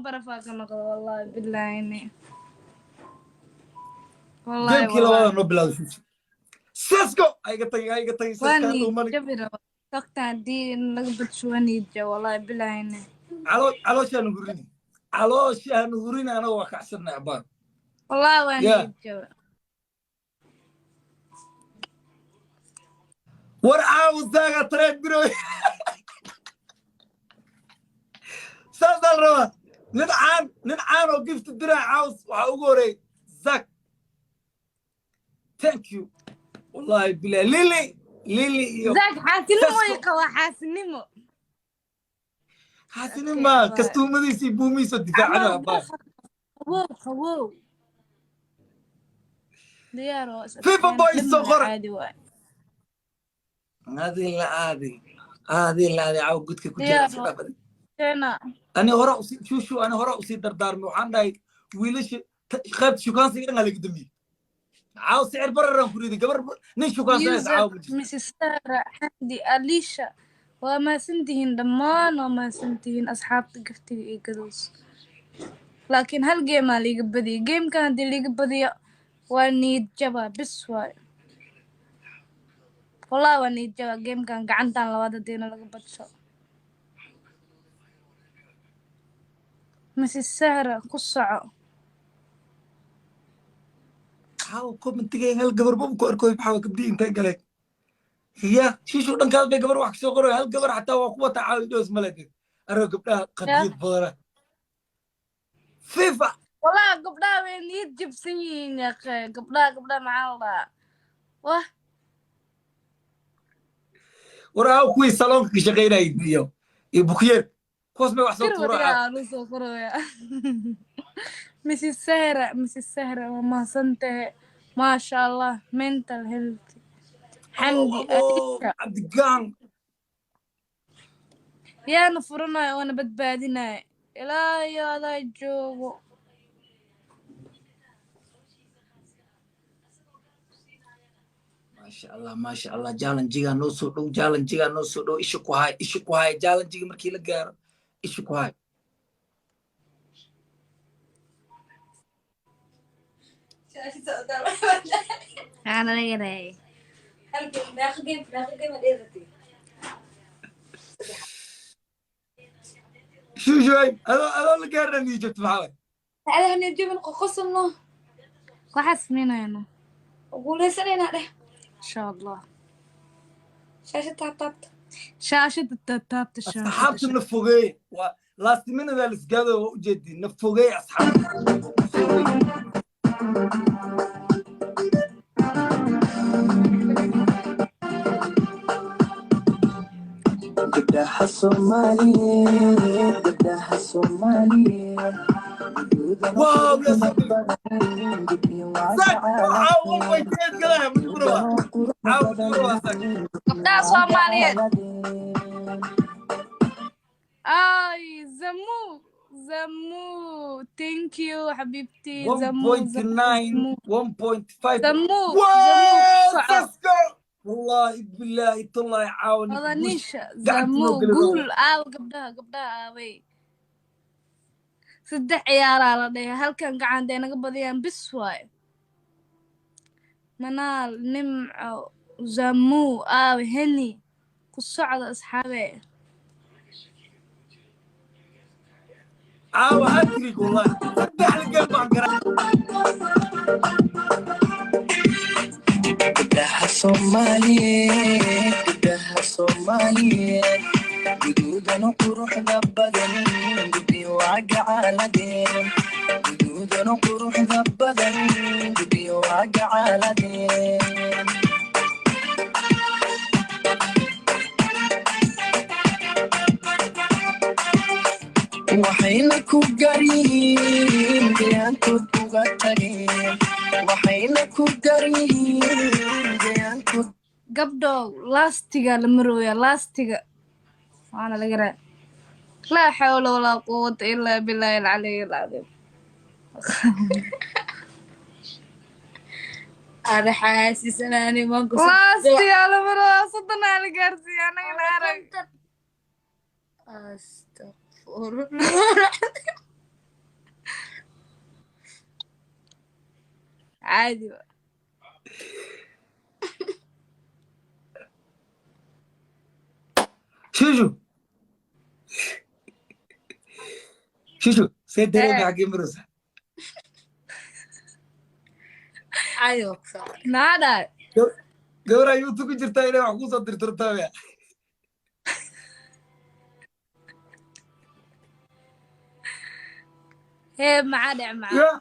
برفاك نقول والله بالله إني والله جيم كيلو والله هذا نوبل سيسكو هاي قطي سيسكو واني دوماني جبرة وقتها دي نقبل شو واني جو والله بالله إني علوش نغوريني علوش نغوريني أنا وكعسرنا عبار والله واني يا جو ورعاو زاغا تريد بروي ساسال روا ننعان وقفت الدراع عاوز وحاوغوري زاك ثانك يو والله بالله ليلي يو زاك حاسنمو ساسكو يقوى حاسنمو حاسين ما كستوم دي سي بومي سو دفاع أما انا با خوو ديارو فيفا بوي صغر عادي واي هذه لا عاو قلت لك ديارو أنا انا هراء شو انا هراء سي دردار وحان داي ويلش خيبت شو كان سيغنا لك دمي عاو سعر برا كوريدي قبر نين شو كان سيغنا عاو مسز سارة حمدي أليشا وما سنتهن دمان وما سنتهن أصحاب تقفتي إيقادوس لكن هالجيم اللي قبدي جيم كان دي اللي قبدي واني جبا بس واي والله واني جبا جيم كان قعنتان لوادا دينا لقبتشو مسز سارة قصعو عاو كومنت تيجي هل قبر بوم كوي بحاول كبدي انت قالك هي شو دن كان قبر واحد سو قرو هل قبر حتى وقوة عاو دوس ملك قبلها قديت بورا فيفا والله قبلها وين يجيب سنين يا أخي قبلها مع الله واه وراو كوي صالون كي شقينا يديو يبوكير كوس ما وحصل كروة تورا يا نصو كروة مسز سهرة وما سنته ما شاء الله mental health حمدي أليشا عبد القام يا نفرنا وانا بدبادنا لا يا لا يجوبوا ما شاء الله جالن جيغا نو سو دو جالن جيغا نو سو دو ايشو كوهاي جالن جيغا مركي لا غار ايشو كوهاي أنا لقيت شو جاي هذا اللي قارني جبت معاي هذا هنجيب نقصنا وحس منه أنا أقول سنة ده إن شاء الله شاشة تابت أصحابت النفوقية ولاست من ذا الاسقاذة وجدي النفوقية أصحاب قداها الصومالية قداها الصومالية واو يا صديقي زاك عاون ويتين كلام من بروا عاون بروا زاك قبلها صومالية آي زمو thank you حبيبتي 1.9 1.5 زمو ساسكو والله بالله الله يعاونك والله نيشا زمو قول قبلها آوي صدح عيارة لديها هل كان قاعد دينا قبضيان بسواي منال نمع زمو آوي هني كالصعد أصحابي عاوة هاتريك والله صدح القلب عن قداها الصومالية قداها الصومالية جدودنا قروح ذبذن قدي وعق على دين جدودنا قروح ذبذن قدي وعق على دين waxayna ku garyihiin deegaankood uga tageen waxayna ku garyihiin deegaankood gabdhow laastiga la marooya laastiga waana laga raa laa xawla walaa quwata ilaa billaahi alcaliy alcadiim أنا حاسس أني ما قصدت laastiga la marooya soddonaa la gaarsiiya anagana arag أستغفر الله عادي بقى. شوشو سيد دريمي حق مروسة ايوه صح نادا قبرا يوتيوب جرتا إلي وحكو صدر ترتابع هي معادع معاه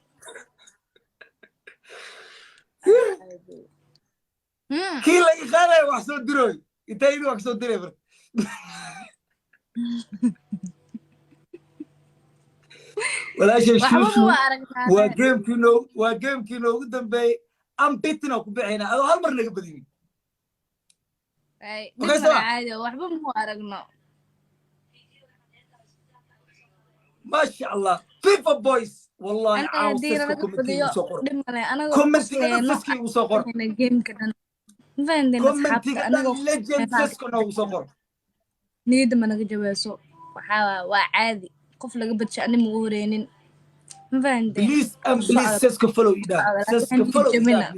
كي لا يخالي وحسو دروي يتايدي وحسو دريبر ولا شيء شوشو وجيم كينو قدام بي أم بيتنا وكبعينا هذا هالمر اللي قبلين اي دبنا عادي وحبا مو أرقنا ما شاء الله فيفا بويز والله أنا عاوز دينا تسكو كومنتي وسوقر أنا كومنتي نفسكي وسوقر جيم كده فين كومنتي ليجند سيسكو نو وسوقر نيد ما نجيبه waa caadi qof laga badshaani ma horeenin ma fahanteen بليز ام بليز سيسكو فولو إيدا سيسكو فولو إيدا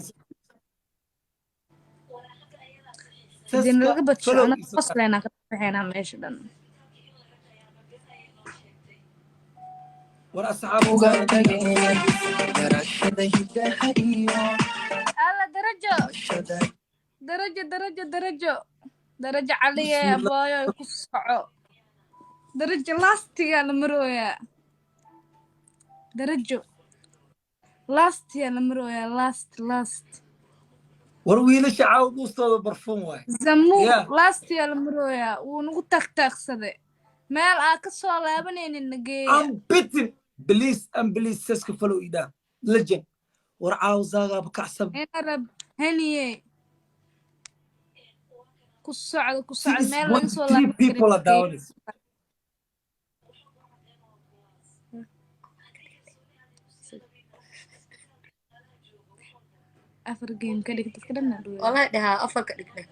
hadii laga badsho ana qosleyna ka bixinaa meesha dhan ورا أصحاب alla darajo caliye abaayo ay ku soco darajo lastiga la marooyaa darajo lastiga la marooyaa last وروينا شعاو دوستو برفون واي zamu lastiga la marooyaa wuu nagu tagtaagsaday meel aa ka soo laabanaynin nageeya ام بيتن بليز ام بليز سيسكو فولو إيدا ليجند ورا عاوز زاغا بكعصب ina rab haniye ku socdo meel laga soo 3 people are down this afar game ka dhigtad ka dhanna dhuwa والله ده افر كدك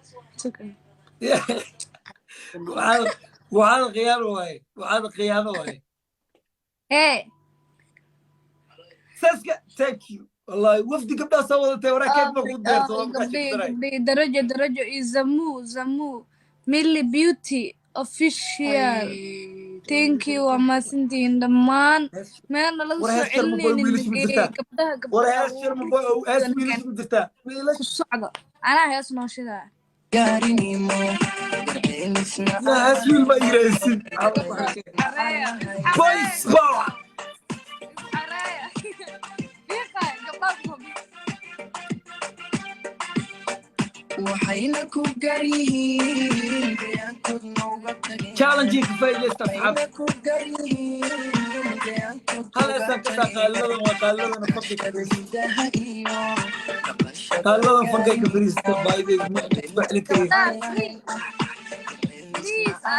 وهذا خيانة واي ساسكا ثانك يو والله وفدي قبل صوتي وراك كيف المفروض دير darajo iyo zamu milli beauty official thank you waa maasantihiin dhammaan meelna laga soo celinaynin gabdhaha ورا هاشر من بو اس ويلش مدرتا ku socda anaa hees noo shidaa لا هاسويل ما يرسل بويس باور waxayna ku garyihiin deegaankood nooga tageen challenge فايلست اصحاب ku garyihiin هلا سكت قالوا وقالوا انا فكك hidaha iyo قالوا فكك بريست بايدي اسمح لي كريم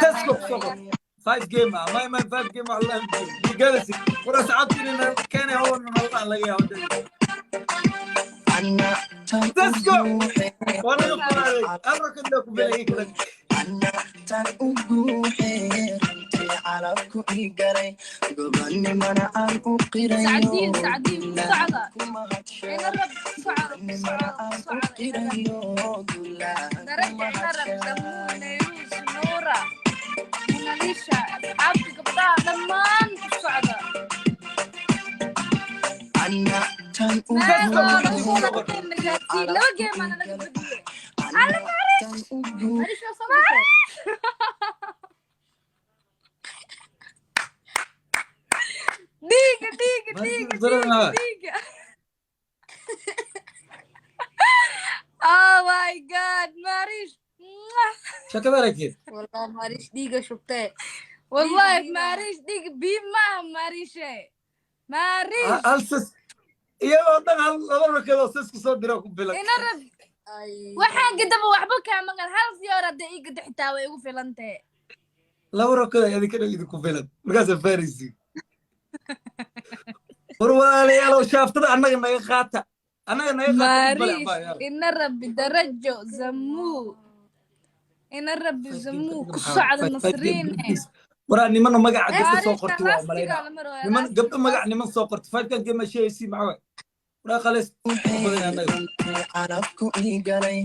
تسكو سوق 5 جيم ما 5 جيم والله جالس وراس عطني كان هو من الله لا يا تسكو وانا يقول عليك أرك لكم بلايك لك أنا تنقوحي على كل جري قبلني منع الأقري سعدين صعدة إن الرب صعد درجة زمون يوس نورة مناليشا عبد قبطاء لمان صعدة أنا لو جيم أنا لك بدي على معلش دقيقة Oh my god ماريش شكرا لك والله ماريش ديقة شفتها والله ماريش دقيقة بيما ماريش ألسس يا وطن الله كذا سيسكو صدركم بلك إن الرب waxaan gidaba waxba ka magan hal siyaara daqiiqada xitaa way ugu filantahay laba rokada idinku filan markaas farisi warwaalayaal shaaftada annaga naga qaata Marish ina rabbi darajo zamu ina rabbi zamu ku socda nasriin waraa nimana magaca gabdha soo qortay waa malayna niman gabdha magaca niman soo qortay faadkan geema sheeysi macaa ولا خلص بدنا نقول calafku ii galay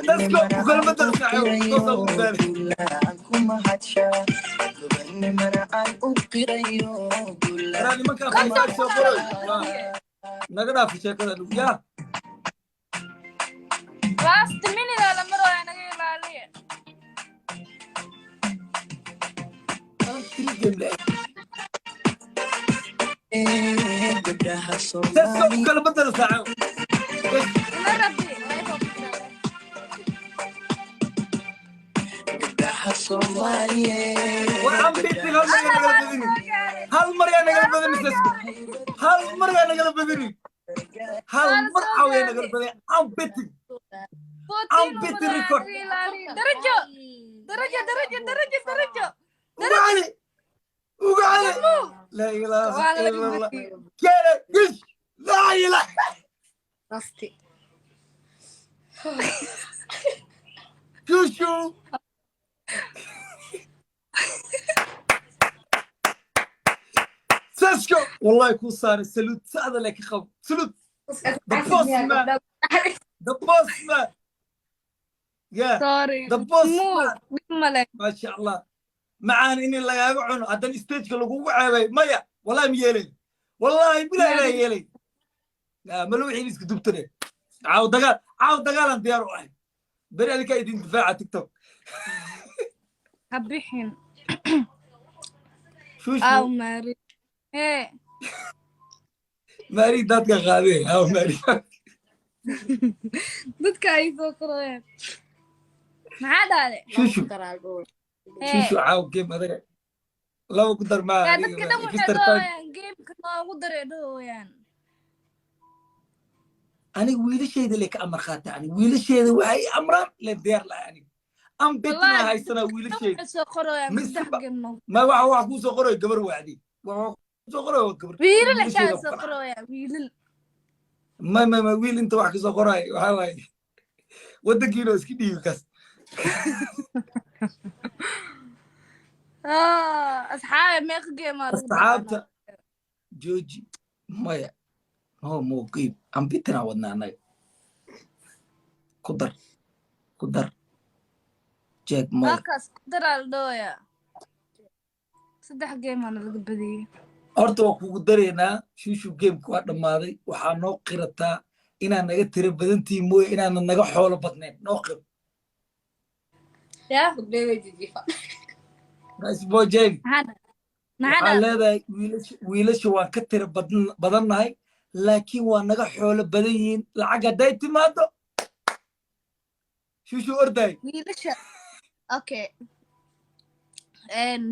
let's go وكل ما درسنا توصل قدامي gobannimana mahadsha gobannimana aan u qirayo راني ما كان في مال سو قروي نقدر في شيء كذا يا last minute la maro yaa naga ilaaliya gabdhaha let's go Soomaali وكل ما درسنا ma rabbi gabdhaha Soomaaliyeed وعم بيتي هل مرة نقل بدني سسكو هل مرة نقل بدني هل مرة نقل بدني عم بيتي عم بيتي ريكورد darajo darajo وقعلي وقعلي لا إله إلا الله كيرا قش لا إله Rasti. شو ساسكو والله يكون صار سلوت سعد لك خب سلوت دبوس ما يا sorry دبوس male ما شاء الله معان إني لا يقعون هذا الستيج كله جوا عيبي مايا والله ميلي والله بلا لا يلي لا ملوحي نسك دبتني عاود دقال أنت يا روحي بري عليك أيدين دفاع تيك توك habixin شو aw mari hey ماري داتك غادي أو ماري dadka ay soo qorayaan maxaa dhale شو عاود جيم هذا لو قدر ما yaa dadka dhan waxay dhahayaan geemka noogu daray dhahayaan أنا ويلشيد لك أمر خاطئ يعني ويلشيد وهي أمران للديار لا يعني أم بيتنا هاي سنة ويلشيد waxay soo qorayaan Mr. saddex game noo ما واحد كوسو قروي قبر وعدي واحد كوسو قروي قبر wiilal xitaa soo qorayaan wiilal ما ويل أنت واحد كوسو قروي وهاي ودك يلو اسكي كاس asxaabe meeqa game aa lagu أصحابته جوجي مايا هو موقيب أم بيتنا ودنا أنا قدر جاك مايا halkaas ku daraa la dhahayaa saddex game aana laga badiyey horta waa kugu dareynaa shuushu geemka waa dhammaaday waxaa noo qirataa inaan naga tiro badantii mooye inaanan naga xoolo badnayn noo qir yaa isboojeegi maxaa waxaa dhale leedahay wiilasha waan ka tiro badannahay laakiin waa naga xoolo badan yihiin lacag hadday timaado shuushu ordaay wiilasha okay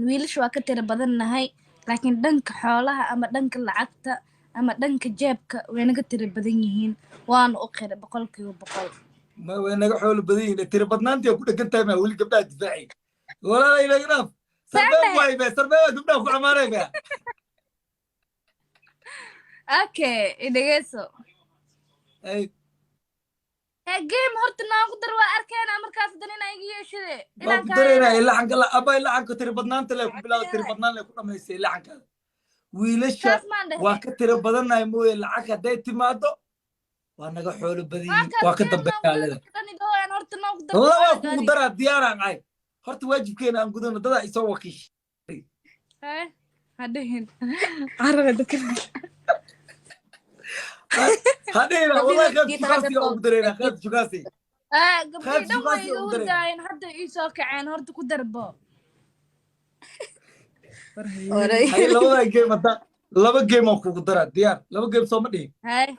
wiilasha waa ka tira badannahay laakiin dhanka xoolaha ama dhanka lacagta ama dhanka jeebka way naga tira badan yihiin waana u qira 100%. ma way naga xoolo badan yihiin tiro badnaantii ku dhagan tahay ma weli gabdhaha difaacay walaalay naga dhaaf sarbeeb waay be sarbeeb gabdhaha ku amaaray be okay idhageeso ay game horta noogu dar waa arkeenaa markaas haddana inaa iga yeeshade waa ku dareynaya laxanka abay laxanka tiro badnaanta le ku bilaawda tiro badnaan le ku dhamaystay laxankaada wiilasha saas maan dhehe waa ka tiro badannahay mooye lacag hadday timaado waa naga xoolo badan yihiin waa ka dambeeyaa leda horta noogu dar labaa kugu daraa diyaaraan ahay horta waajibkeena aan gudano dadaa isoo wakiish hadhihin carada dadka hadhina wallahi qaybta shukaasiga ugu dareynaa qaybta shukaasi gabdhii dhan way iga hurdaayeen hadda ii soo kaceen horta ku darbo hay labada game hadda laba game aan kugu daraa diyaar laba game soo ma dhihin hay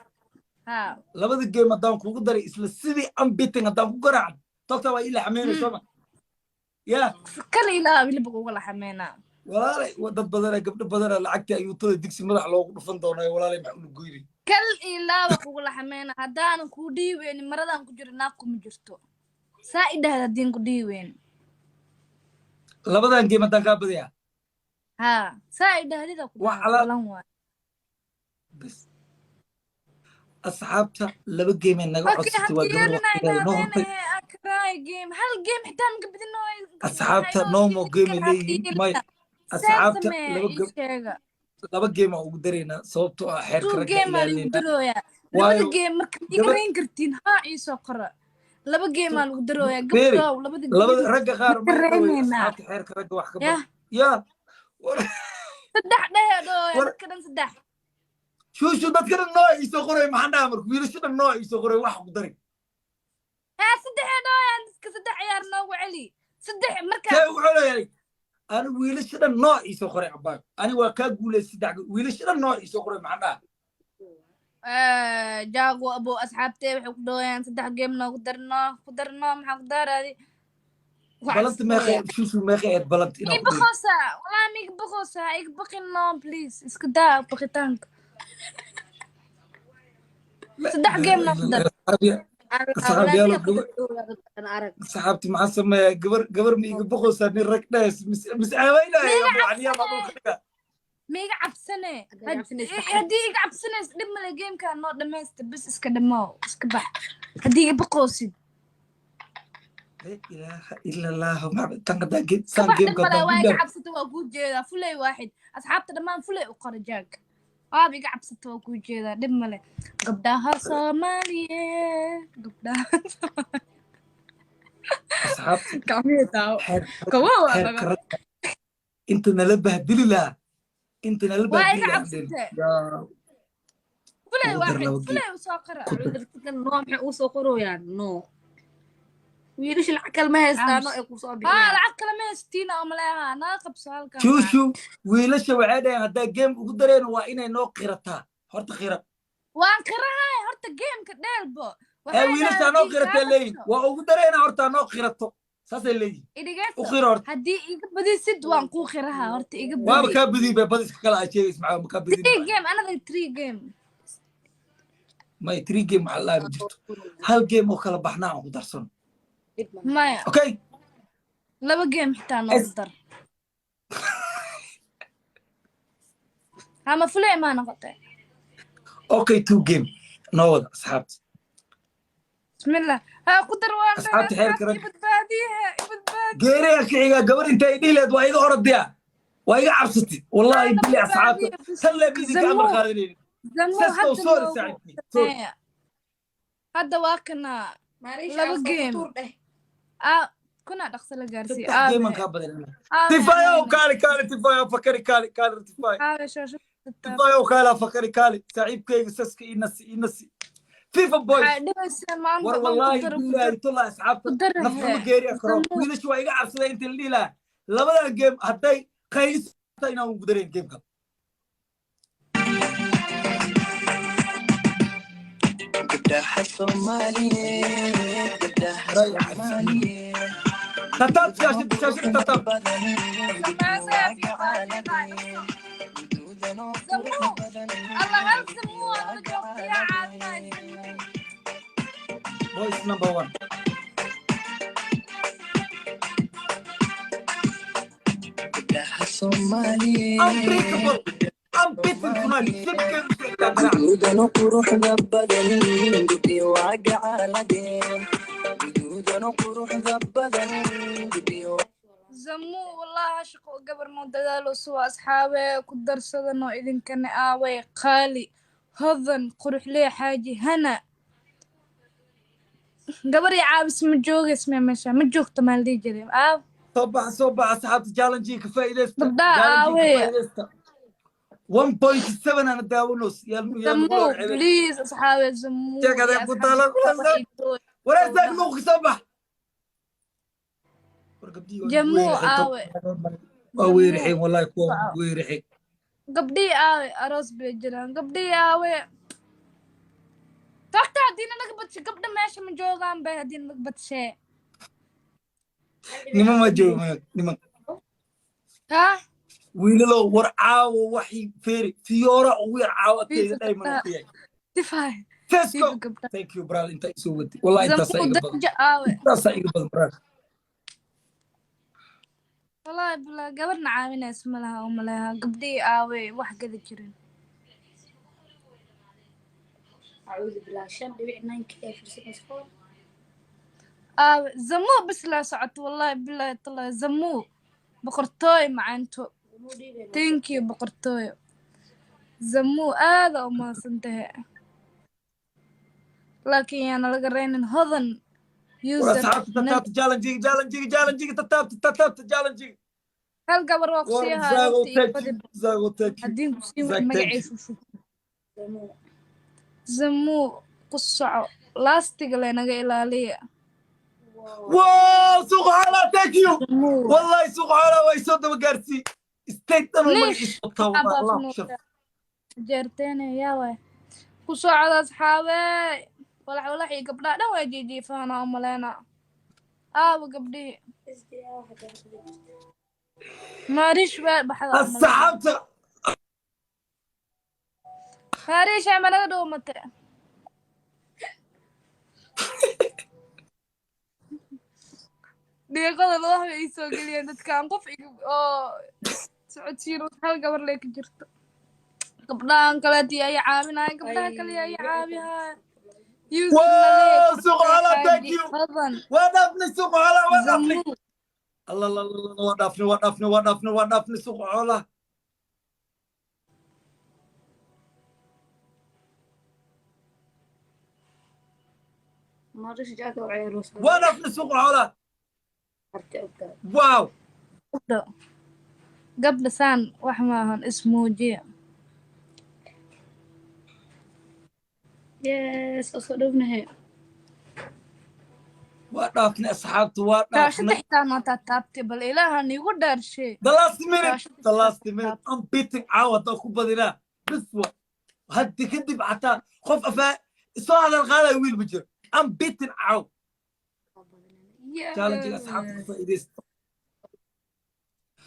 ha labada game haddaan kugu daray isla sidii ambiting haddaan ku garaacan togta waa ila xameynayso ma ya kala ilaa wiliba kuga laxameynaa walaalay dad badana gabdho badana lacagtii ayuutada digsi madax loogu dhufan doonaa walaalay maxaa unu goyni kal ilaaba kugu laxameynaa haddaanan kuu dhiiweynin maradaan ku jiro naag kuma jirto saa idhahda haddiin ku dhiiweyn labadan game haddaan kaa badayaa ha saa idhahdida ku dhalan waay bas asxaabta laba game ay naga codsatay waa gabar waqtigeeda noo hortay hal game xitaa maka badino asxaabta noomo game ay leeyihiin may asxaabta laba game aan ugu daraynaa sababtoo ah xeerka ragga ilaalinayna labada waayo game marka gabar igarayn kartiin haa iisoo qora laba game aa lagu darooyaa beeri gabdhow labada labada game ragga qaar may dhawey garaynaynaa asxaabta xeerka ragga wax ka yah bar yaa war saddex dhehee dhooya war dadka dhan saddex shuushu dadka dhan noo iisoo qoray maxaan dhaha marka wiilasha dhan noo iisoo qoray wax ku dari haa saddexee dhooya dadka saddex ciyaar noogu celi saddex marka see wuxuu leeyahay ani wiilasha dhan noo iisoo qoray abaayo ani waa kaa guulay saddex wiilasha dhan noo iisoo qoray maxaan dhaha jaago abo asxaabtee waxay ku dhooyaan saddex game noogu ku darno maxaa ku daaraadi balanta meeqay shuushu meeqay eed balanta inaa ku dhigi igbaqoosa walaa ma igbaqoosa igbaqin no please iska daa baqitaanka saddex game noogu dar saxaabiyaalo saxaabti maxaa sameeyaa gabar ma iga boqosaa nin rag dhahays mis caawaynaya abu caliyaa baa dhulka dhiga ma iga cabsane haddii iga cabsanays dhib male gamekaa noo dhamaysta bis iska dhamoo iska bax haddii iga baqoosid la ilaaha ila allah tan hadaa saan kabax dhib gameka male haddaan waa ku iga gaar cabsata waa kuu jeedaa fulay waaxid asxaabta dhammaan fulay u qora jaag waaba iga cabsata waa kuu jeedaa dhib male gabdhaha soomaaliyeed gabdhaha asxaabta gacmihiitaa xeerka kawa waa xeerka naga ragga inta nala bahdili lahaa inta nala waa bahdili iga lahaa dhen cabsate yaa fulay ugu dar waaxid laba geed fulay u soo qora ku dar dadkan noo maxay uu soo qorooyaan no wiilasha lacag kale ma haystaano ay ku soo haa bixiyaan lacag kale ma haystiina oo maleehaa naa qabso halkan shuushu wiilasha waxay dhaheen haddaa game ugu dareen waa inay noo qirataa horta qira waan qirahay horta gameka dheelbo ee waxay wiilasha dhahaan noo haddii kaa qiratay leeyihin qabso waa ugu dareena horta noo qirato saasay leeyihin u idhigeyso qira horta haddii iga badisid waan kuu qirahaa horta iga waaba badi kaa badii bay badiska kale aa sheegaysa maxaa ma kaa badin three game another three game may three game waxaa laa ma jirto hal game oo kala baxnaa aan ku darsano maya okay laba game xitaa noogu dar ama fulay maa noqotay okay two game noo wada asxaabta bismillah haa ku dar waan asxaabta xeerka rag ibadbaadiye ibadbaadi geeriga kiciga gabar intay dhihileed waa iga orodaya waa iga cabsatay wallahi bili asxaabta tan leeb idinka amar qaadanayni zamo sasto hadda sorry noogu saaxiibkii sorry sameeya hadda waa kana maareysha laba aan soo game tuur dheh kuna dhaqso la gaarsiiyo saddex game aan kaa badan tifayo kaali tifayo fakari kaali tifayo tifayo kaala fakari kaali saaxiibkayga saska inasi fifa boys war wallahi billahi tolla asxaabta nafsama geeri akro wiilashu waa iga cabsaday inta la dhihi lahaa labadan game hadday qaylis inaan ugu dareen gameka gabdhaha Soomaaliyeed gabdhaha Soomaaliyeed tatab shaashid tatab boys number one gabdhaha Soomaaliyeed unbreakable unbeaten tonight guduudano quruxda badan gudi waaga caaladeen guduudano quruxda badan gudi زمو والله شقو قبر مو دادالو سوا أصحابي كدر صدنو إذن كان آوي قالي هذن قروح لي حاجي هنا قبر يعابس مجوغ اسمي مشا مجوغ تمال دي جريم صبح أصحاب جالنجي كفايدستا بدا آوي 1.7 أنا داونوس يا زمو بليز أصحابي زمو يا كذا بطالة ولا زاق صبح جمو آوي ويرحين والله يكون ويرحين قبدي آوي أروس بيجران قبدي آوي تحت هدينا نقبت قبل ماشي من جوغان بي هدينا نقبت شيء نما ما جو نما ها ويلو ورعاو وحي فيري فيورا ويرعاو تيجي دايما فيها تفاي فيسكو ثانك يو برال انت سويتي والله انت سايق درجة آوي انت سايق برال والله بلا قبرنا عاملين اسم لها وما لها قبدي آوي واحد قد جرين أعوذ بالله شن دبيع 9K في سكن آوي زمو بس لا سعت والله بالله طلع زمو بقرطوي مع انتو ثانك يو بقرطوي زمو هذا وما سنتهي laakiin yaana laga reynin hodan user وأصحاب تتابت جالنجي تتابت جالنجي hal gabar waa ku sii haaya waqti iyo badi زاغو تاكي haddiin ku sii Zack, thank magaciisu shubto zamuu ku soco laastiga leenaga ilaaliya واو سوق حالا تاكيو zamuu والله سوق حالا ويسود مقارسي استيت أنا ما ليش يسوطها والله الله شوف jeerteene yaa waay ku socda asxaabey walax iyo gabdhaha dhan waa jiijiifaana oo maleena aawa gabdhihii maariish baa baxda الصحابة maariish ama naga dhuumate deeqada loo haba ay soo geliyeen dadkaan qof oo socodsiin hal gabar lee ka jirto gabdhahan kaleetii ay caawinaya gabdhaha kale ay caawihaya واو سوق حالا تاكيو hodan ودفني سوق حالا ودفني zamuu الله الله الله ودفني سوق حالا marish jaaka oo ceeros ودفني سوق حالا واو gabdha saan wax maahan ismuujiya yes asoo dhownahay ودفني أصحابتي shaashada ودفني xitaa nootaa taabtay bal ilaaha niigu dhaarshe the last minute shaashada the last xitaa minute taabtay I'm beating عاود أخو بدنا بسوى هدي كدب حتى خوف أفا سو هذا الغالي ويل بجر I'm beating عاود challenge أصحابتي فايدست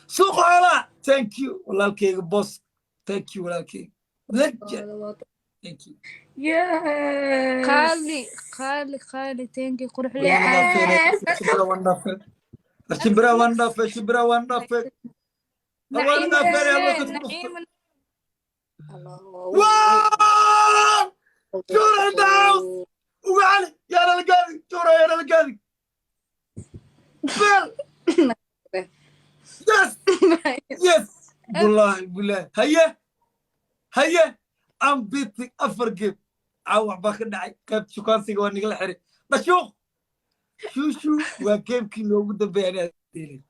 سوق على thank you والله الكيك بوس thank you والله الكيك legend thank you yes qaali teenkii qurux wonderful شبرا wonderful شبرا wonderful wonderful يا الوقت naciim واو جورا داوس وعلي يا رجالي جورا يا رجالي فيل يس يس والله هيا I'm beating أفرقب عوح باخر دعي كيف شكان سيقوا ونقل حري بشوخ شو وكيف كيلو قد بيعني أديلي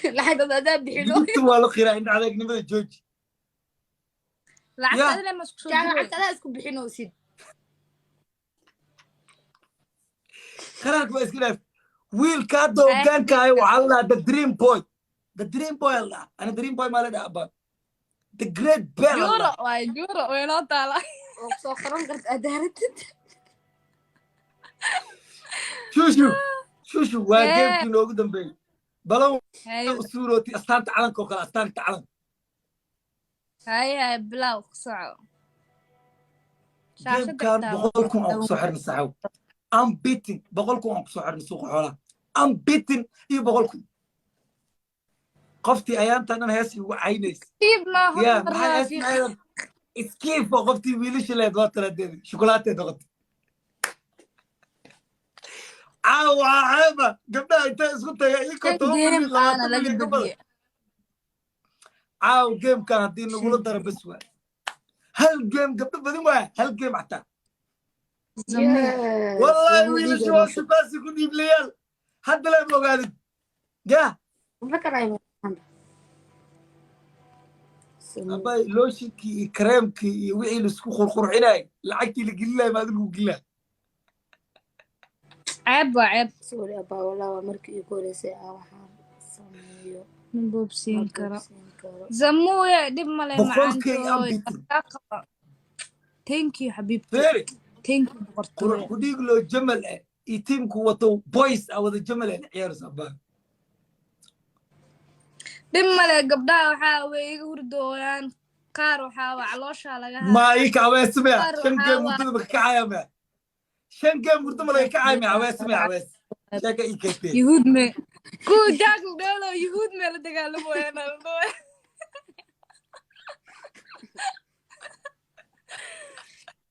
لحد ما ده بحلو جبت والو خيرا إن عليك نبدا جوج lacagta adile masku soo jaaka duway xataa isku bixinoosid خيرك بس كده ويل كادو كان كاي وعلا the dream boy الله أنا dream boy مالي ده أبا the great bear juuro الله waay juuro way noo taala oo soo qoran karta adaaratid شو واجب كيلو قدام بي بلو hay صورتي أستانت علن كوكلا أستانت علن hay bilow ku soco جيم كان بقولكم أو سحر مسحو I'm beating بقولكم أو سحر مسوق حولا I'm beating إيه بقولكم قفتي أيام تانا هيسي وعينيس tiib ma يا hormar maxay asmaayeen iskiif oo qoftii wiilasha leed waa taradeed shukulaateed noqotay caawa gabdhaha intay isku tagay iko game aana laga badiyay caaw gamekan haddii nagula daro bas waa hal game gabdho badin waaya hal game xataa wallahi wiilasha waa shukaasi ku dhiiblayaal hadda leen ogaadid ya abay looshinkii iyo kareemkii iyo wixii laisku qurqurxinay lacagtii la gelinay maad lagu gelina ceeb waa ceeb sorry abaa walaa waa markii igu horeysay aan waxaan sameeyo ma boobsiin karo zamuuye dhib male boqolkay aan macantooy bitin thank you xabiibti fere thank you qurux boqortooy ku dhiig loo jamal ah iyo tiimku wato boys ah wada jamal ah ciyaaraysa abaa dhib male gabdhaha waxaa way iga hurdooyaan qaar waxaa waa calooshaa laga ما يك عويس سمع صار شن جيم وحاوى. مرتبة كعاية ما شن جيم مرتبة لك كعاية ما عويس سمع عويس شاكا إيكتين yuhuud me ku jaak dheelo yuhuud me la dagaalamayaana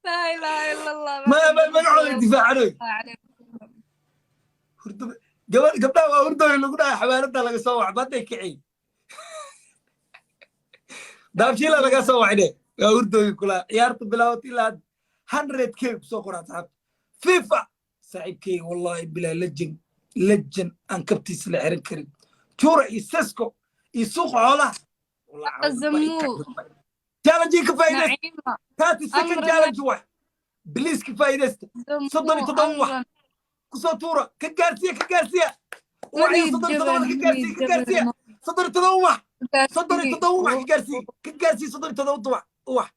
laa ilaaha ila allah ما نقعد الدفاع عنه مرتبة قبل هردوي اللي قلنا حوالتنا لقى سوا بدي كعي دابشيلا لقى سوا عيني هردوي كلها يارت بلاوتي لا 100 كيف سوقرات صاحب فيفا صاحبكي والله بلا لجن ان كبتيس لا عرن كريم جورا يسسكو يسوق عوله والله الزمو جالنجي كفايدة نعيمة 30 سكند جالنج واحد بليز كفايدة صدري تضوح كسوتورة كجارسيا وعي صدري تضوح كجارسيا صدري تضوح كجارسي صدري تضوح واحد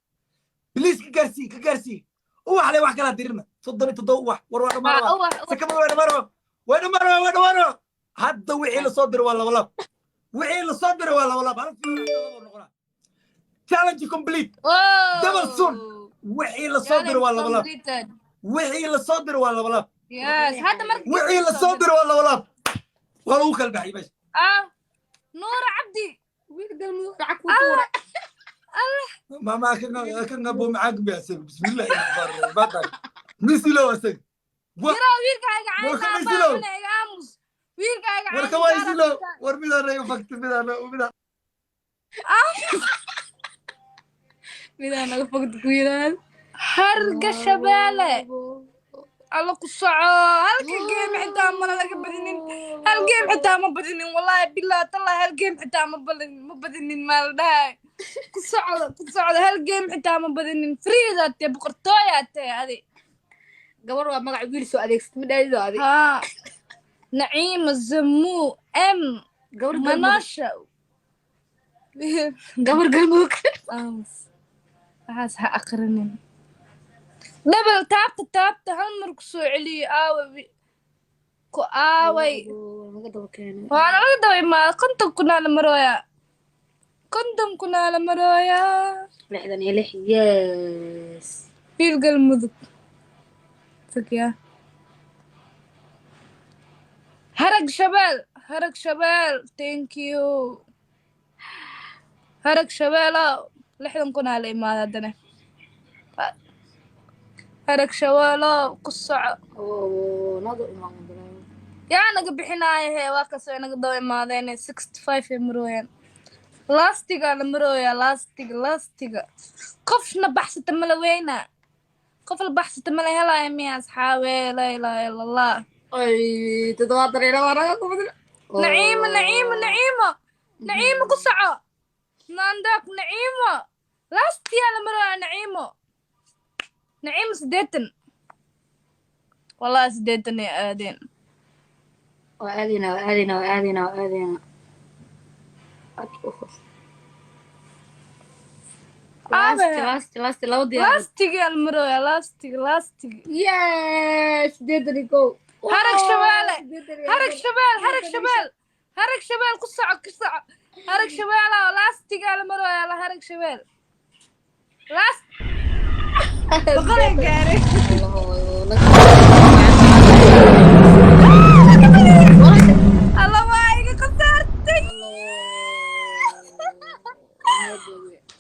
بليز كجارسي واحد عليه واحد كلا ديرنا صدري تضوح ورا مرة سكبوا وين مرة هذا وعي لصدر ولا وعي لصدر ولا challenge complete دبل سون وعي لصدر ولا وعي لصدر ولا يس هذا مركز وعي لصدر ولا والله كلبحي باش نور عبدي ويقدر نور عكوتورة ما كنا ابو معاك بس بسم الله الرحمن الرحيم نسيلو اسق ويركا ورميدا ريو فكت ميدا midaan naga fogta ku yiraan harga shabeelle alla ku soco halka game xitaa ma laga badinin hal game xitaa ma badinin wallahi billahi tallahi hal game xitaa ma badinin mal dhahay ku socda hal game xitaa ma badinin freeda te boqortooya te adi gabar waa magac wiil soo adeegsatay midaydo adi ha naciim zamu gabar manasha gabar galmudug waxaas ha aqrinin dhabal taabta hal mar ku soo celiyo aaway waana laga daba imaada konton kunaa la marooyaa 66 yes wiil galmudug fakya harag shabeel thank you harag shabeelo 60 kunaa la imaada haddana harag shabeelo ku soco yaa naga bixinaayo hee waa kasoo naga daba imaadeen 65 ee marooyaan laastiga la marooyaa laastiga qofna baxsata mala weyna qof la baxsata mala helaayo miya asxaabe laa ilaaha ila allah ay toddobaatan ila waraga ku badna naciimo ku soco naandaak naciimo laastiyaa la marooyaa naciimo 80 wallahi 80 ay aadeen وآذنا لاست لو دي لاستيك المرويا لاستيك يس ديدني جو حرك شبال قصع حرك شبال لاستيك المرويا لا حرك شبال لاست بقول قاري الله وايق قصرتي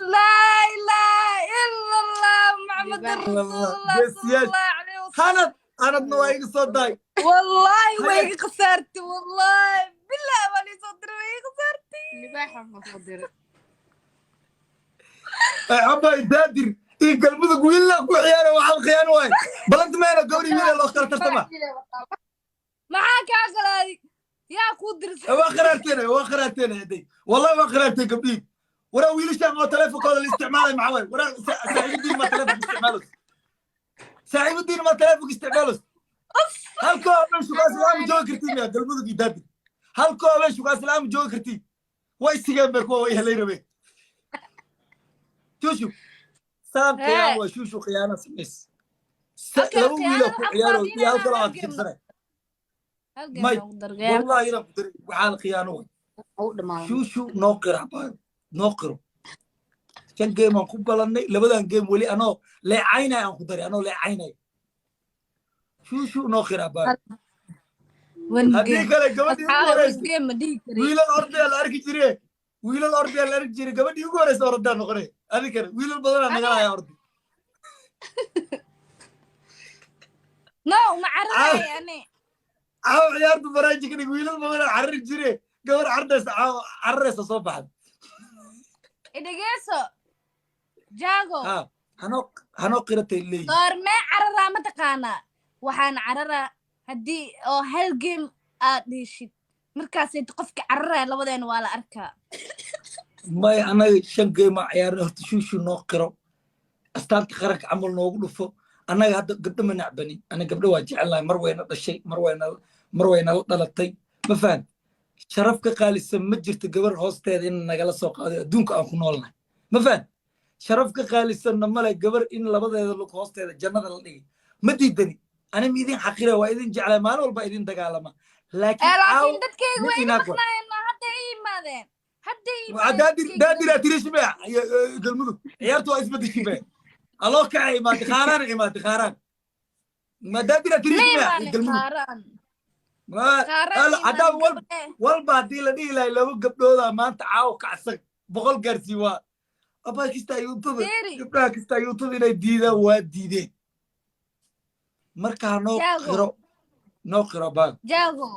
لا اله الا الله محمد رسول الله صلى الله عليه وسلم انا نوايق صداي والله وايق قصرتي والله بالله ماني صدر وايق قصرتي لباحة ما صدر عبا دادر إيه قلبك ويلا كوحيانا وحال خيان واي بلانت مانا قولي ويلا لو اختار ترتمع معاك عقل هذه يا كودرس واخرتين هدي والله واخرتين قبلي ورا ويلش تعمل تلفون هذا الاستعمال معوي ورا سعيد الدين ما تلفون استعماله هل كو من شو اسلام جوكرتي يا قلبك يدادر هل كو من شو اسلام جوكرتي واي سيجن بك واي هلي ربي شو سام قيام وشوشو خيانة سميس لو ويلك عيالو يا طلعت كسرة ماي والله يلا بدري وحال خيانة شوشو نوقر كان جيم أنا قبلني لبدان جيم ولي أنا لا عيني أنا قدري أنا لا عيني شوشو نوقر أبان هديك على جوادي ويلا الأرض جري جوادي يقول رس أردان نقري هذه كده ويلا البدن أنا جاي أرضي نو معرّة يعني عيار ببراجي كده ويلا البدن عرّ جري قبر عرّس صباح إذا جيسو جاغو هنو قرأت اللي قرمي عرّة ما تقانا waxaan cararaa haddii oo hal game aad dhishid markaasay qofka cararaya labadeena waa la arkaa may anaga 5 game ciyaarna horta shuushu noo qiro astaanta qaranka camal noogu dhufo annaga hadda gabdho ma nacbani anaga gabdho waa jecelahay mar wayna dhashay mar wayna la dhalatay ma fahant sharaf ka qaalisan ma jirto gabar hoosteeda in nagala soo qaado adduunka aan ku noolnahay ma fahant sharaf ka qaalisanna male gabar in labadeeda lug hoosteeda jannada la dhigay ma diidani أنا ميدين حقيرة وإذن جعل مال والبا إذن دقالما لكن لكن دتكي وين مخناينا حتى إيمادين حتى دادي لا تريش بيع قلمدو عيارتو اسمه الشباب الله كعي ما تخاران ما تخاران ما دادي لا تريش بيع قلمدو ما عدام والبا دي لا لو قبلوها ما انت عاو كعسك بقول قرسيوا أبا كستا يوتيوب قبلها كستا يوتيوب إلى ديدا وديدين marka noo qiro baan jaago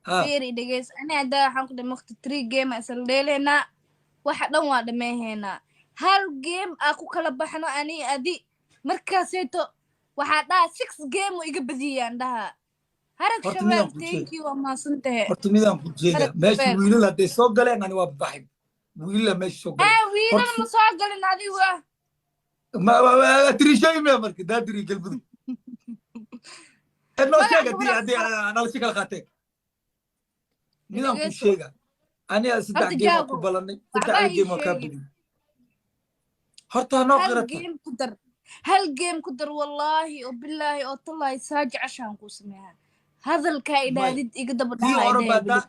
fiiri dhageys ani hadda waxaan ku dhameeyay waqti 3 game asal leelena waxa dhan waa dhameeheena hal game aa ku kala baxno ani adi markaaseeto waxa dhaa 6 game oo iga badiyaan dhaha harag shabaab thank you waa maasantay horta midaan ku jeeda meesha wiilal hadday soo galeen ani waa baxay wiilal meesha soo galeen wiilal ma soo galin adiga ma tirishay ma marka daadiri galbudu إنه شيء دي أنا وش كل خاتك مين كل شيء أنا صدق جيم قبلني صدق جيم قبلني حتى نقرأ هل جيم قدر والله وبالله والله يساج عشان قسمها هذا الكائن هذه يقدر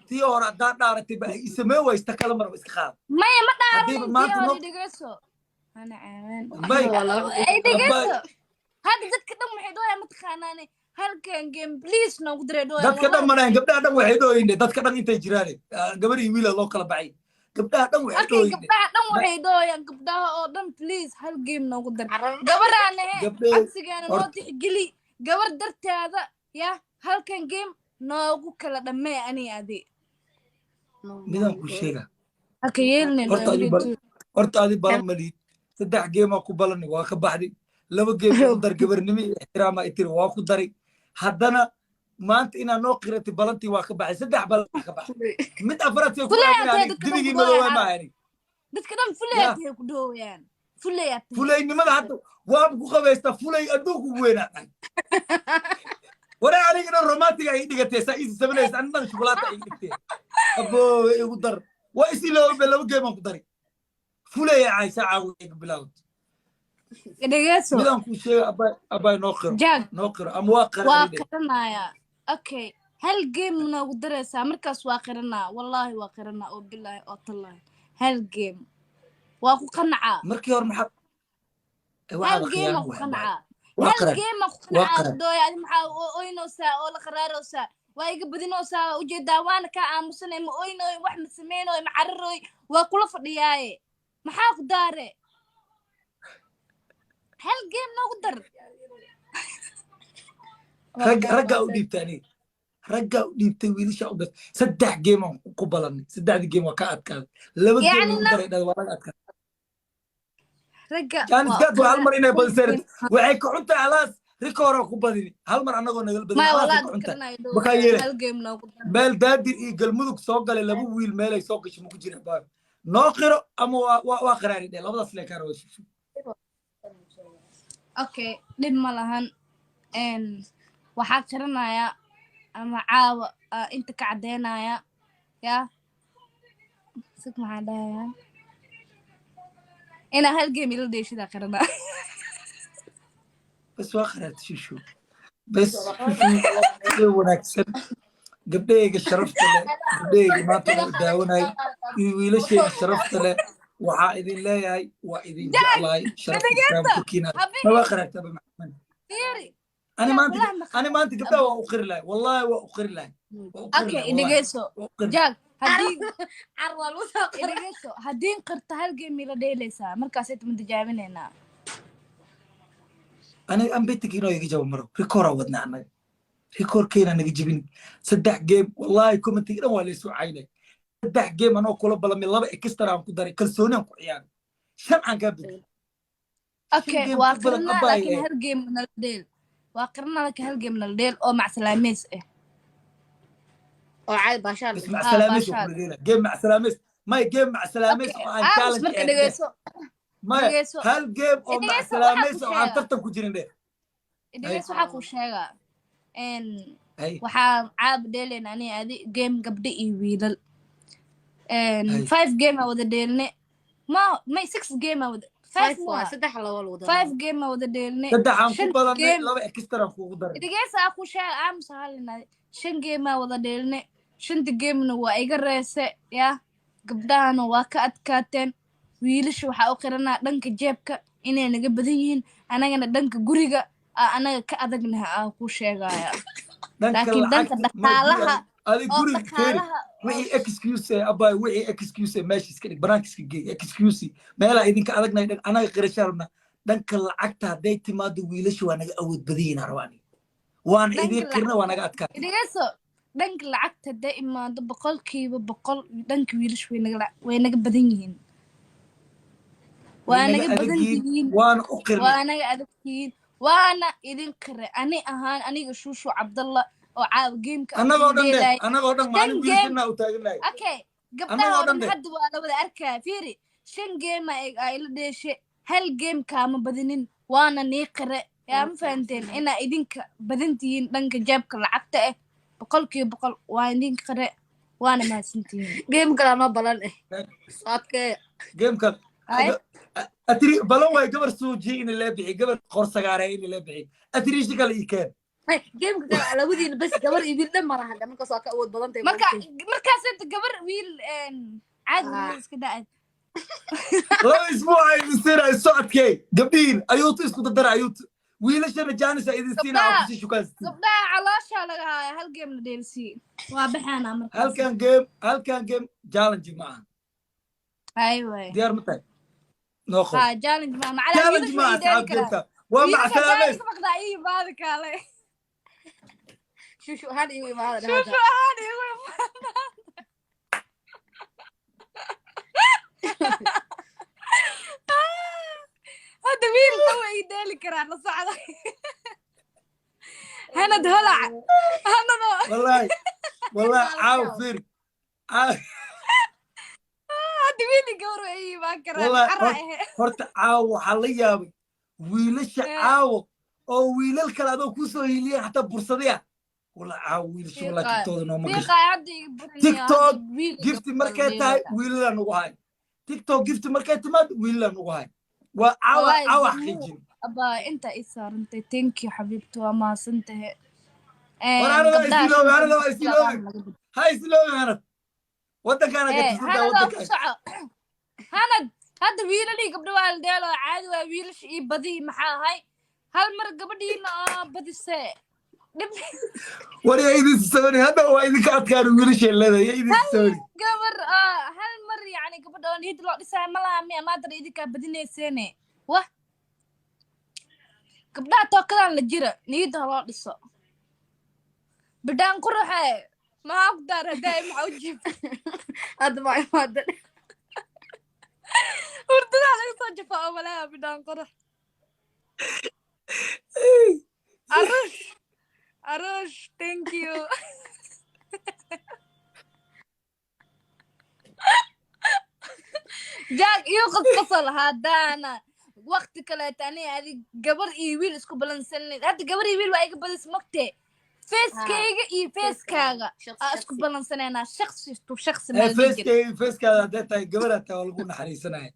تي أورا دار تبع اسمه ويستكلم مرة ويسخاب ما دار ما تنو أنا عامل أي دقيقة هذا قد كده محيدوها متخاناني هل كان جيم بليز نقدر دوها دad ka dhammanaan gabdhaha dhan waxay dooyeen dad ka dhan intay jiraan gabar iyo wiil loo kala baxay gabdhaha dhan waxay dooyeen gabdhaha dhan waxay dooyeen gabdhaha oo dhan please hal game noqdar gabaraan codsigeena noo tixgeli gabar darteeda ya halkan game noogu kala dhamee ani adi midaan ku sheega halka yeelneen horta adi balan malid 3 game ku balan waa ka baxday 2 game ku dar gabarnimo ixtiraama itir waa ku daray haddana maanta inaan noo qirati balantii waa ka baxay 3 balan ka baxay mid afraad ku aanay dibigii madooba ma ahayn dadka dhan fulayatay ku dhowyaan fulaynimada hadda waa ku qabaysta fulay adduunku weynaa wara aniga romantic ay dhigatay saa isi sameeyay anna chocolate ay dhigtay abo igu dar waa isi loo laba game ku daray fulay ay saaca bilawd dhageyso midaan ku sheega abay noo qiro ama waa qaranaya okay hal game noogu dareysaa markaas waa qiranaa wallahi waa qiranaa oo billahi oo tallahi hal game waa ku qanacaa markii hore maxaa hal game ku qanacaa hal game ku qanacaa dooyad maxaa ooynoosaa oo la qaraarosaa waa iga badinoosaa ujeedaa waana ka aamusanay ma ooynooy wax ma sameynooy ma cararooy waa kula fadhiyaaye maxaa ku daare هل جيم نقدر رجع وديبتاني رجع وديبتي ويلش أوبس 3 جيم قبلني 3 جيم وكأت كان لو جيم نقدر إذا ولا أتكلم رجع كان سكت وهالمرة بنسرت وعيك حنت على ريكورا قبلني هالمرة أنا قلنا قلبي ما ولا بخير هل جيم نقدر مال دادي قلمودك سوق قال لابو ويل مالي سوق إيش ممكن يجري بار ناقر أما واقراني ده لابد أصلي كاروش okay dib ma lahan waxaa qiranaya ama caawa inta ka cadeynaya ya sid maxaa dhahaya ina hal game ila dheeshida qirana bas waa qiraat shishu bas wanaagsan gabdhayga sharafta leh gabdhayga maanta oo daawanay iyo wiilashayga sharafta leh waxaa idin leeyahay waa idin jeclahay sharafkiina ma qaraagta ba maxamed ani maanta gabdhaha waa u qiri lahay wallahi waa u qiri lahay okay dhageyso jag haddii qirta hal game ila dheelaysaa markaasay tama tijaabinaynaa ani ambetikiinoo iga jaba maro rikoora wadna annaga rikoorkeena naga jebin 3 game wallahi commentiga dhan waa laysoo caynay 3 game anoo kula balamay 2 extra aan ku daray kalsooni aan ku ciyaaray 5 aan ka bixi okay waa qirna laakiin hal game nala dheel وقرنا لك هالجيم الليل أو مع سلاميس إيه oo caadi baashaan بس مع ها سلاميس باشا وكل جيم مع سلاميس ما جيم مع سلاميس أوكي وان بس تشالنج مركز ان ده دقيسو ما دقيسو هل جيم او مع دقيسو waxaa ku سلاميس وان sheega ترتم كجيرين ده دقيسو waxaa ku sheega in هي waxaa caab dheelen ani adi game gabdho iyo wiilal هي 5 game aa wada dheelne ma 6 game aa wada 5 waa waa 3 laba lagu 5 daraa game aa wada dheelne صدق عن 5 كوبا game لما اكسترا كوكو درن dhegeysa aa ku sheega aamus halina 5 game aa wada dheelne 5 gamena waa iga reese yaa gabdhahana waa ka adkaateen wiilasha waxaa u qiranaa dhanka jeebka inay naga badan yihiin anagana dhanka guriga anaga ka adagnaha aa ku sheegaya laakiin dhanka dhaqaalaha هذه oo قولي فيري dhaqaalaha وحي اكسكيوز ابا وحي اكسكيوز ماشي اسكني برانكس كي اكسكيوز ما لا اذنك ادغنا انا قرشارنا دنك لعقتها هدي تماد ويلش وانا اود بدين رواني وانا اذن قرنا وانا ادكا dhegeyso dhanka lacagta hadday imaado boqolkiiba boqol dhanka wiilasha way naga badan yihiin waa naga badan yihiin وانا اقرنا waa naga adag yihiin waana idin qire ani ahaan aniga shuushu cabdalla oo caawa gameka انا غودن ما shan ويلش game انا وتاغناي okay انا gabdhaha oo dhan غودن hadda waa la wada arkaa fiiri 5 game ay la dheeshe hal game kaama badinin waana nii qire yaa ma fahanteen inaa idinka badan tihiin dhanka jeebka lacagta ah boqolkiiba boqol waa idin qire waana mahadsantihiin game kala noo balan saadkee جيم كان اتري بلون واي قبر سوجي ان لا بخي قبر قور سغاري ان لا بخي اتري شكل يكان game kala labadiina bas gabar ibil dhan mara hadda markaas waa ka awood badan tahay markaas inta gabar wiil caadi iska dhacay لو اسبوع يصير الصعدكي قبيل ايوت اسكو تدرع ايوت ويلشنا جانس اذا سينا او كسي شكاز gabdhaha caloosha laga haya hal game la dheelsi waa baxaana markaas هل كان جيم جالنج معاه ايوه ديار متى نوخو ها challenge ma macala جالنج مع اصحاب جيمتا ومع سلامات maqda ii baad kale shushu hal iyo imaada shushu ahaan igu هذا ويل تو يدالك راح صعد هنا دهلع هنا والله عاو فير هذا ويل يقوروا اي ما كره والله horta caawo waxaa la yaabay wiilasha caawo oo wiilal kale adoo kusoo hiliyeen xataa bursadaya wala caawo wiilasha wala tiktooda nooma gasho tiktok gifti markay tahay wiilala nagu hay tiktok gifti markay timaad wiilala nagu hay waa caawo xaqiijin aba inta i saarantay thank you xabiibti waa maasantahay walaalo isiloobi waddankaana gatisada waddanka hanad hadda wiilalii gabdho waa la dheelo caadi waa wiilasha ii badii maxaa ahay hal mar gabadhiina oo badisee wariya idin sawiri hadda waa idinka adkaan wiilasha leedahay idin sawiri gabar hal mar yani gabadha oo niyad loo dhisaa malaha miya maadara idinkaa badinayseene wah gabdhaha tookadan la jira niyadda ha loo dhiso bidhaan ku ruxee maxaa ku daar haddaa maxaa u jiib hadda ma imaada hurdadaa laga soo jafaa oo malaha bidhaan qurux arush thank you jaag iyo qasqasal haddaana waqti kaleeta ani adi gabar iyo wiil isku balansanin hadda gabar iyo wiil waa iga badis mogtee feeskayga iyo feeskaaga aa isku balansanayna shaksi tu shaksi feeskaaga hadday tahay gabaraata waa lagu naxariisanaya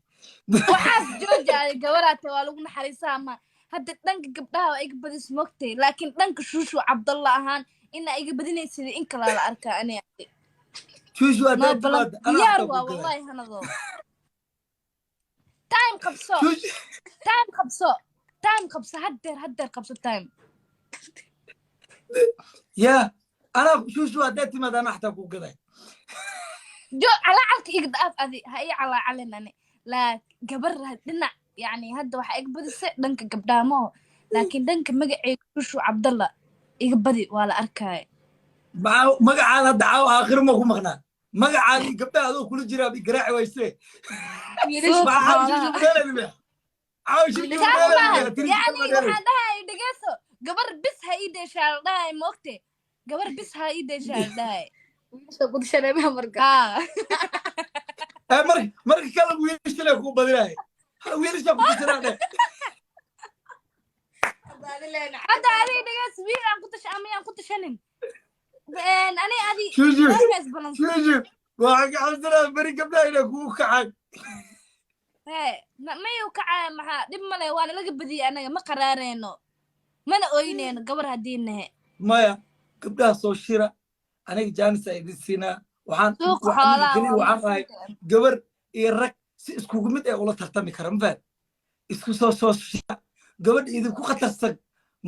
waxaas joojaay gabaraata waa lagu naxariisaa ma hadda dhanka gabdhaha waa iga badis mogtee laakiin dhanka shuushu cabdalla ahaan inaa iga badinaysida in kalaa la arkaa ani shushu hadday timaad diyaar waa wallahi hanado time qabso haddeer qabso time يا انا شو اديت ما انا حتى كو قداي جو على علك يقداف ادي هي على علنني لا قبر دنا يعني هدا waxa iga badisay dhanka gabdhaamo laakiin dhanka magaceedu shu Cabdalla iga badi waa la arkay magacaada dacaaw aakhir ma ku maqnaa magacaadi gabdhaha adoo kula jira bi garaaci wayse يعني waxaan dhahay dhageyso gabar bis ha ii deeshaa la dhahay moogte gabar bis ha ii deeshaa la dhahay wiilasha gudashareemaha marka haa marka kala wiilashale ku badinahay wiilasha ku tusiraade hadda adiga dhigaas wiil aan ku tasha ama aan ku tashanin ani adi Juju. meeshaas balan juju waxaan ka xasuusanaa beri gabdhaha inay kugu kacaan mayu kacaa maxaa dhib male waana laga badiyey anaga ma qaraareyno mana oyneyno gabar haddii nahe maya gabdhaha soo shira aniga jaanisa idin siinaa suuq xoolaha keliya waxaan ahay gabar iyo rag si iskugu mid ee ula tartami kara ma faad isku soo shira gabadha idinku khatarsan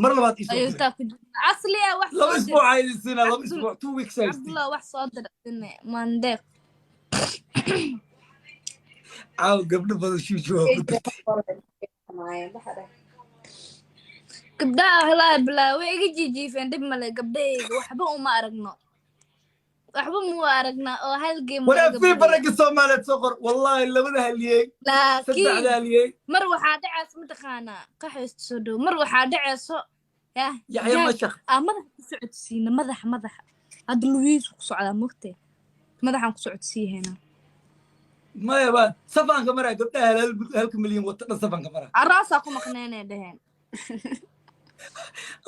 mar labaad ii soo dira ayuutaa ku jirta asliya wax laba soo isbuuc aa idin siinaa laba isbuuc 2 weeks aa idin abdullah wax soo dira mandeeq caaw gabdho badan juju waa ku dirtay gabdhaha halaa bilaa way iga jiijiifeen dhib male gabdhahayga waxba uma aragno waxba muu aragnaa oo hal game waraa fiifa ragga soomaaliyeed soo qor wallaahi labada haliyey saddexda laakiin haliyey mar waxaa dhacayso mataqaanaa qaxaysta soo dhow mar waxaa dhacayso yaxya mashaq madaxa ku socodsiina madaxa hadda luwiis ku socdaa mogtee madaxaan ku socodsiihaynaa maya ba safaanka maraa gabdhaha halka milyan wata dhan safaanka maraa araasaa ku maqneynay dheheen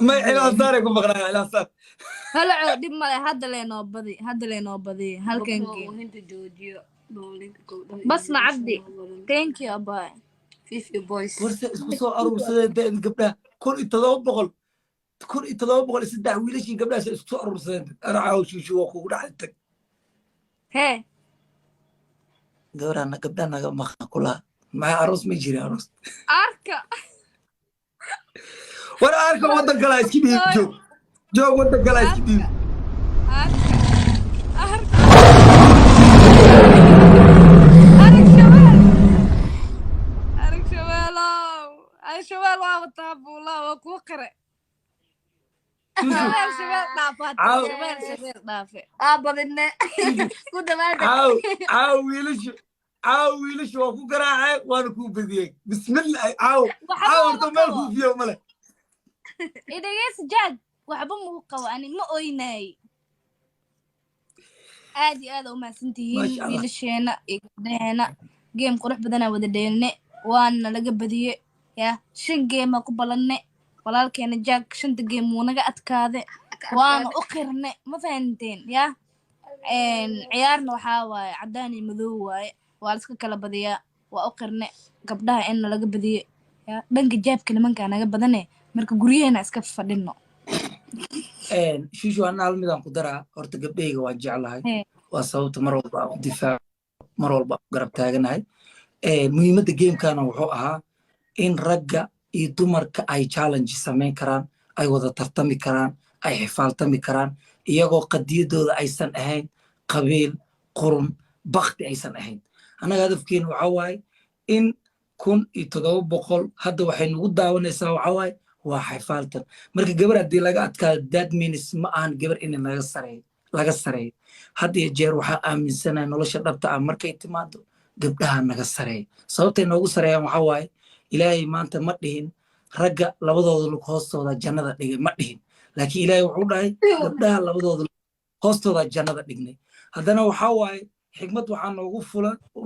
may cilaasaare ku maqnaa cilaasaar halaco dhib male hadda leenoo badiy halkan game basma cabdi thank you abay warse isku soo aruursadeen dad gabdhaha 1700 saddex wiilashii gabdhahaas isku soo aruursadeen ana caaw shuushu waa kugu dhacay tag hee gabdhaha gabdhaha naga maqan kula maxay aroos ma jiri aroos arka war arka wadan kale iski dhiib joog wadan kale iski dhiib arag shabeelow ay shabeel waa wataa buulaa waa kuwa qare shabeel dhaafe badine ku dhawaada caaw wiilashu waa ku garaacay waana kuu badiyey bismillah caaw horta meel kuufiyo male idhageysa jaag waxba muu qabo ani ma oynaay aad iyo aad umahadsantihiin wiilasheena iyo gabdhaheena game qurux badanaa wada dheelne waana laga badiye ya 5 game ku balanne walaalkeena jaag 5 game wuu naga adkaade waana u qirne ma fahanteen ya ciyaarna waxaa waaye cadaan iyo madow waaye waa liska kala badiyaa waa u qirne gabdhaha in laga badiye ya dhanka jaabka nimankaa naga badane marka guryaheena iska fadhino shishu ana hal midaan ku daraa horta gabdhayga waan jeclahay waa sababta mar walba aan u difaaco mar walba garab taaganahay muhiimadda gamekana wuxuu ahaa in ragga iyo dumarka ay challenge samayn karaan ay wada tartami karaan ay xifaaltami karaan iyagoo qadiyadooda aysan ahayn qabiil qurun bakti aysan ahayn annaga hadafkeena waxaa waaye in 1700 hadda waxay nagu daawanaysaa waxaa waaye waa xifaaltan marka gabar haddii laga adkaado that means ma ahan gabar in laga sareeyo had iyo jeer waxaa aaminsanahay nolosha dhabta ah markay timaado gabdhaha naga sareeya sababtay noogu sareeyaan waxaa waaye ilaahay maanta ma dhihin ragga labadooda lug hoostooda jannada dhigay ma dhihin laakiin ilaahay wuxuu dhahay gabdhaha labadooda hoostooda jannada dhignay haddana waxaa waaye xigmad waxaa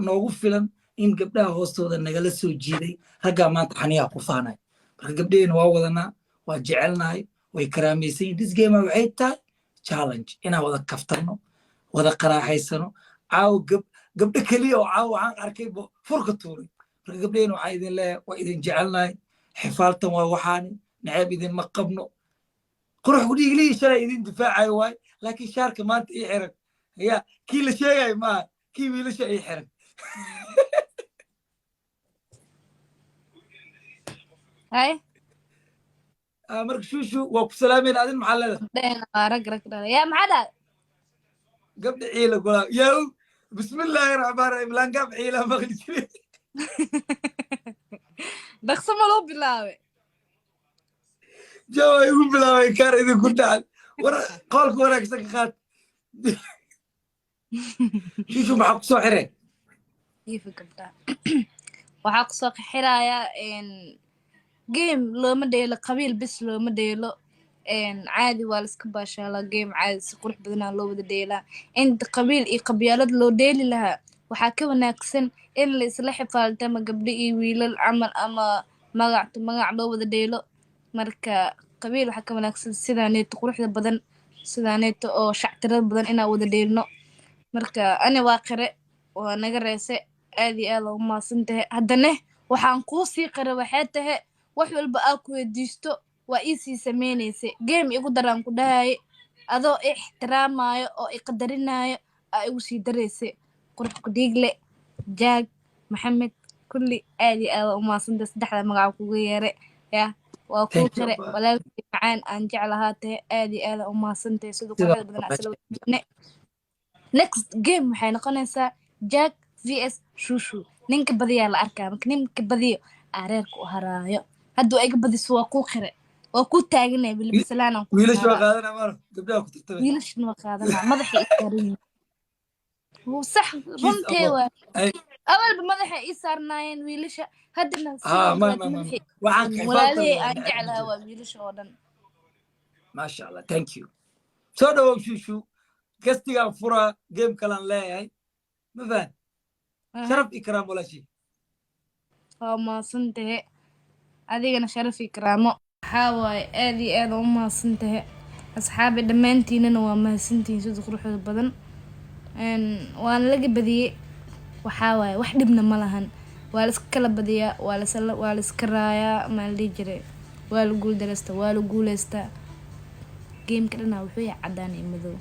noogu filan in gabdhaha hoostooda nagala soo jiiday raggaa maanta xaniyaa ku faanay marka gabdhaheyna waa wadanaa waa jecelnahay way karaamaysan yihin this game waxay tahay challenge inaan wada kaftarno wada qaraaxaysano caaw gabdho keliya oo caaw waxaan arkay furka tuuray marka gabdhaheyna waxaa idin leeyahay waa idin jecelnahay xifaaltan waa waxaani naceeb idinma qabno qurux gudhiiglihii shalay idin difaacayo waay laakiin shaarka maanta ii xiran ya kii la sheegayo maaha kii wiilasha ii xiran marka shuushu waa ku salaameyn adin maxaa leedahay ya maxaa gabdha ciila golaa yaw bismillaahi raxmaan raxiim laangaab ciila maqli jire dhaqso ma loo bilaabe jawa igu bilaabay kaar idinku dhacan qolka wanaagsan ka qaad shuushu maxaa kusoo xireen waxaa kusoo xirayaa game looma dheelo qabiil bis looma dheelo caadi waa la iska baashaalaa game caadi si qurux badanaa loo wada dheelaa inta qabiil iyo qabyaalad loo dheeli lahaa waxaa ka wanaagsan in la isla xifaaltamo gabdho iyo wiilal camal ama magac loo wada dheelo marka qabiil waxaa ka wanaagsan sidaaneeto quruxda badan sidaaneeto oo shactirada badan inaa wada dheelno marka ani waa qire waa naga reese aad iyo aad u mahadsan tahay haddana waxaan kuu sii qira waxay tahay wax walba aa ku weydiisto waa iisii sameynaysa game igu daraan ku dhahaye adoo i ixtiraamayo oo i qadarinayo aa igu sii daraysa qurux kudhiigle jaag maxamed kulli aad iyo aad u mahadsantahay saddexda magaca kuga yeere yaa waa kuu qire walaalkii macaan aan jeclahaa tahay aad iyo aad u mahadsantahay sida quruxda badan asla wadaane next game waxay noqonaysaa jack vs shushu ninka badiyaa la arkaa marka ninka badiyo aareerka u haraayo hadduu iga badiso waa kuu qire waa kuu taaganaya bilbisalaan wiilasha waa qaadanaa maano gabdhaha ku tirtamay wiilashana waa qaadanaa madaxa ii saaran wuu sax runtee waa awalba madaxa ii saarnaayeen wiilasha haddana walaalihii aan jeclahaa waa wiilasha oo dhan maasha allah thank you soo dhawow shushu gastigaan furaa game kalaan leeyahay ma fahan sharaf ikraam walaashii waa mahadsantahe adigana sharaf ikraamo waxaa waaye aad iyo aad u mahadsantahe asxaabi dhammaantiinana waa mahadsantihiin sida quruxda badan waana laga badiyey waxaa waaye wax dhibna ma lahan waa la iska kala badiyaa waa la iska raayaa maa la dhihi jiray waa la guuldareystaa waa la guuleystaa geemka dhanaa wuxuu yahay caddaan iyo madow